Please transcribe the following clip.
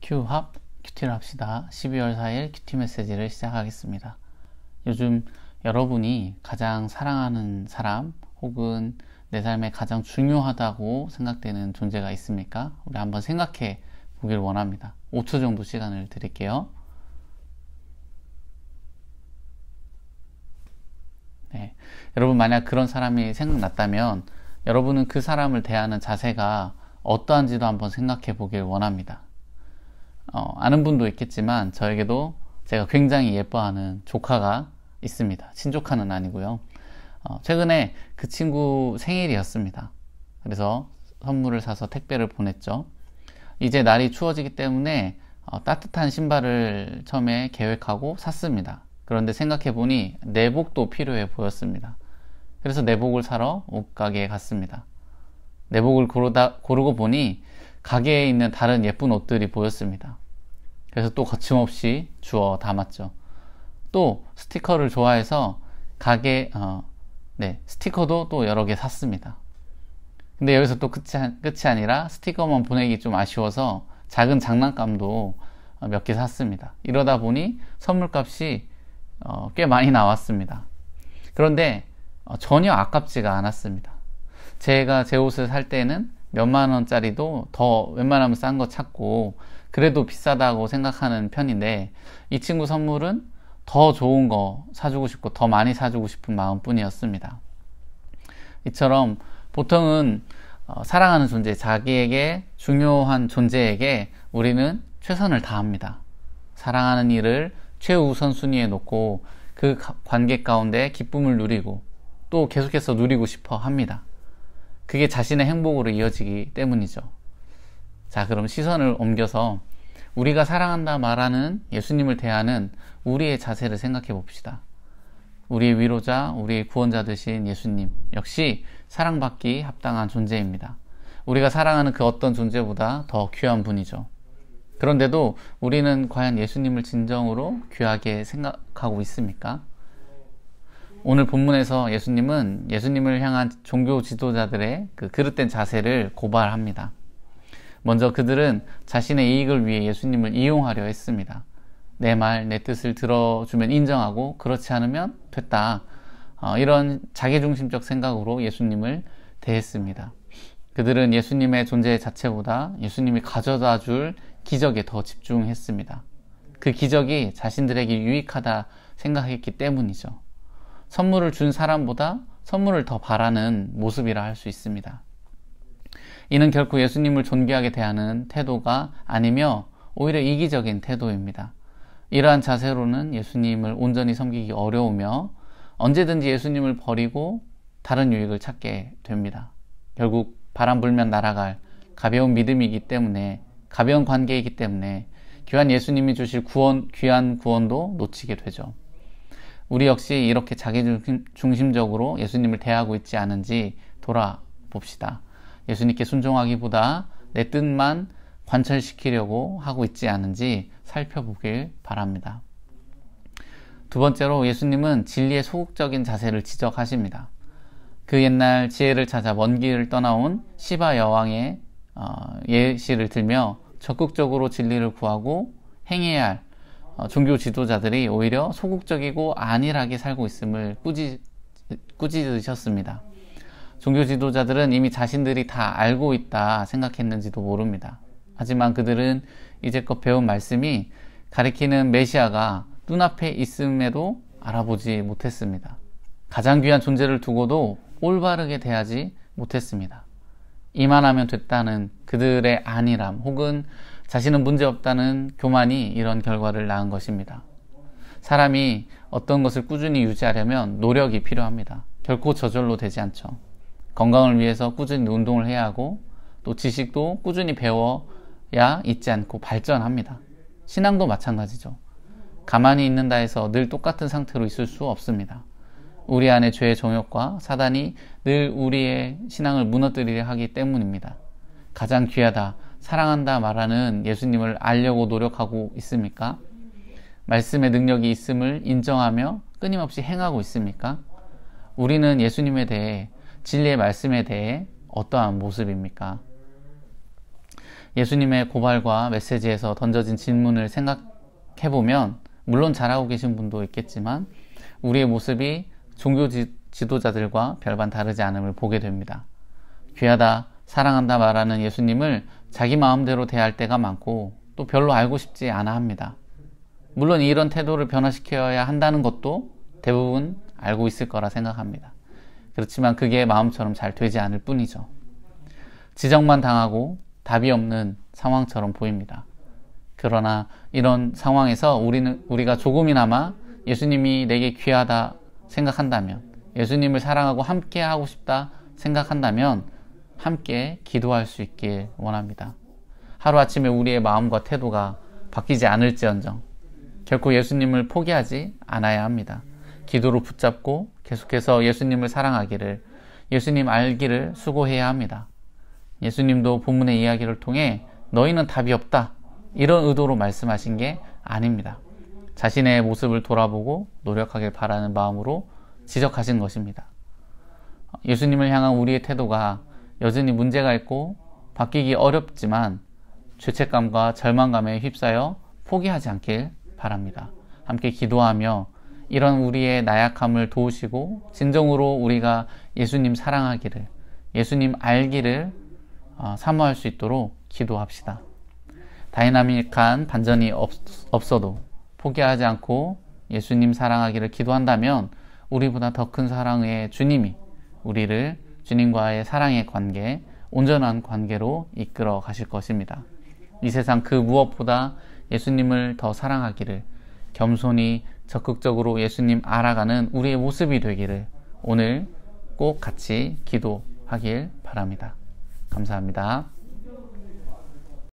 큐합 큐티를 합시다. 12월 4일 큐티 메시지를 시작하겠습니다. 요즘 여러분이 가장 사랑하는 사람 혹은 내 삶에 가장 중요하다고 생각되는 존재가 있습니까? 우리 한번 생각해 보길 원합니다. 5초 정도 시간을 드릴게요. 네. 여러분, 만약 그런 사람이 생각났다면 여러분은 그 사람을 대하는 자세가 어떠한지도 한번 생각해 보길 원합니다. 아는 분도 있겠지만 저에게도 제가 굉장히 예뻐하는 조카가 있습니다. 친조카는 아니고요. 최근에 그 친구 생일이었습니다. 그래서 선물을 사서 택배를 보냈죠. 이제 날이 추워지기 때문에 따뜻한 신발을 처음에 계획하고 샀습니다. 그런데 생각해보니 내복도 필요해 보였습니다. 그래서 내복을 사러 옷가게에 갔습니다. 내복을 고르고 보니 가게에 있는 다른 예쁜 옷들이 보였습니다. 그래서 또 거침없이 주워 담았죠. 또 스티커를 좋아해서 스티커도 또 여러 개 샀습니다. 근데 여기서 또 끝이 아니라 스티커만 보내기 좀 아쉬워서 작은 장난감도 몇 개 샀습니다. 이러다 보니 선물값이 꽤 많이 나왔습니다. 그런데 전혀 아깝지가 않았습니다. 제가 제 옷을 살 때는 몇만 원짜리도 더 웬만하면 싼 거 찾고 그래도 비싸다고 생각하는 편인데, 이 친구 선물은 더 좋은 거 사주고 싶고 더 많이 사주고 싶은 마음뿐이었습니다. 이처럼 보통은 사랑하는 존재, 자기에게 중요한 존재에게 우리는 최선을 다합니다. 사랑하는 일을 최우선순위에 놓고 그 관계 가운데 기쁨을 누리고 또 계속해서 누리고 싶어 합니다. 그게 자신의 행복으로 이어지기 때문이죠. 자, 그럼 시선을 옮겨서 우리가 사랑한다 말하는 예수님을 대하는 우리의 자세를 생각해 봅시다. 우리의 위로자, 우리의 구원자 되신 예수님 역시 사랑받기 합당한 존재입니다. 우리가 사랑하는 그 어떤 존재보다 더 귀한 분이죠. 그런데도 우리는 과연 예수님을 진정으로 귀하게 생각하고 있습니까? 오늘 본문에서 예수님은 예수님을 향한 종교 지도자들의 그 그릇된 자세를 고발합니다. 먼저 그들은 자신의 이익을 위해 예수님을 이용하려 했습니다. 내 말, 내 뜻을 들어주면 인정하고 그렇지 않으면 됐다. 이런 자기중심적 생각으로 예수님을 대했습니다. 그들은 예수님의 존재 자체보다 예수님이 가져다 줄 기적에 더 집중했습니다. 그 기적이 자신들에게 유익하다 생각했기 때문이죠. 선물을 준 사람보다 선물을 더 바라는 모습이라 할 수 있습니다. 이는 결코 예수님을 존귀하게 대하는 태도가 아니며 오히려 이기적인 태도입니다. 이러한 자세로는 예수님을 온전히 섬기기 어려우며 언제든지 예수님을 버리고 다른 유익을 찾게 됩니다. 결국 바람 불면 날아갈 가벼운 믿음이기 때문에, 가벼운 관계이기 때문에 귀한 예수님이 주실 귀한 구원도 놓치게 되죠. 우리 역시 이렇게 자기중심적으로 예수님을 대하고 있지 않은지 돌아봅시다. 예수님께 순종하기보다 내 뜻만 관철시키려고 하고 있지 않은지 살펴보길 바랍니다. 두 번째로 예수님은 진리의 소극적인 자세를 지적하십니다. 그 옛날 지혜를 찾아 먼 길을 떠나온 시바 여왕의 예시를 들며 적극적으로 진리를 구하고 행해야 할 종교 지도자들이 오히려 소극적이고 안일하게 살고 있음을 꾸짖으셨습니다. 종교 지도자들은 이미 자신들이 다 알고 있다 생각했는지도 모릅니다. 하지만 그들은 이제껏 배운 말씀이 가리키는 메시아가 눈앞에 있음에도 알아보지 못했습니다. 가장 귀한 존재를 두고도 올바르게 대하지 못했습니다. 이만하면 됐다는 그들의 안일함 혹은 자신은 문제없다는 교만이 이런 결과를 낳은 것입니다. 사람이 어떤 것을 꾸준히 유지하려면 노력이 필요합니다. 결코 저절로 되지 않죠. 건강을 위해서 꾸준히 운동을 해야 하고 또 지식도 꾸준히 배워야 잊지 않고 발전합니다. 신앙도 마찬가지죠. 가만히 있는다 해서 늘 똑같은 상태로 있을 수 없습니다. 우리 안에 죄의 정욕과 사단이 늘 우리의 신앙을 무너뜨리려 하기 때문입니다. 가장 귀하다, 사랑한다 말하는 예수님을 알려고 노력하고 있습니까? 말씀의 능력이 있음을 인정하며 끊임없이 행하고 있습니까? 우리는 예수님에 대해, 진리의 말씀에 대해 어떠한 모습입니까? 예수님의 고발과 메시지에서 던져진 질문을 생각해보면 물론 잘하고 계신 분도 있겠지만 우리의 모습이 종교 지도자들과 별반 다르지 않음을 보게 됩니다. 귀하다, 사랑한다 말하는 예수님을 자기 마음대로 대할 때가 많고 또 별로 알고 싶지 않아 합니다. 물론 이런 태도를 변화시켜야 한다는 것도 대부분 알고 있을 거라 생각합니다. 그렇지만 그게 마음처럼 잘 되지 않을 뿐이죠. 지적만 당하고 답이 없는 상황처럼 보입니다. 그러나 이런 상황에서 우리가 조금이나마 예수님이 내게 귀하다 생각한다면, 예수님을 사랑하고 함께 하고 싶다 생각한다면 함께 기도할 수 있길 원합니다. 하루아침에 우리의 마음과 태도가 바뀌지 않을지언정 결코 예수님을 포기하지 않아야 합니다. 기도로 붙잡고 계속해서 예수님을 사랑하기를, 예수님 알기를 수고해야 합니다. 예수님도 본문의 이야기를 통해 너희는 답이 없다 이런 의도로 말씀하신 게 아닙니다. 자신의 모습을 돌아보고 노력하길 바라는 마음으로 지적하신 것입니다. 예수님을 향한 우리의 태도가 여전히 문제가 있고 바뀌기 어렵지만 죄책감과 절망감에 휩싸여 포기하지 않길 바랍니다. 함께 기도하며 이런 우리의 나약함을 도우시고 진정으로 우리가 예수님 사랑하기를, 예수님 알기를 사모할 수 있도록 기도합시다. 다이나믹한 반전이 없어도 포기하지 않고 예수님 사랑하기를 기도한다면 우리보다 더 큰 사랑의 주님이 우리를 주님과의 사랑의 관계, 온전한 관계로 이끌어 가실 것입니다. 이 세상 그 무엇보다 예수님을 더 사랑하기를, 겸손히 적극적으로 예수님 알아가는 우리의 모습이 되기를 오늘 꼭 같이 기도하길 바랍니다. 감사합니다.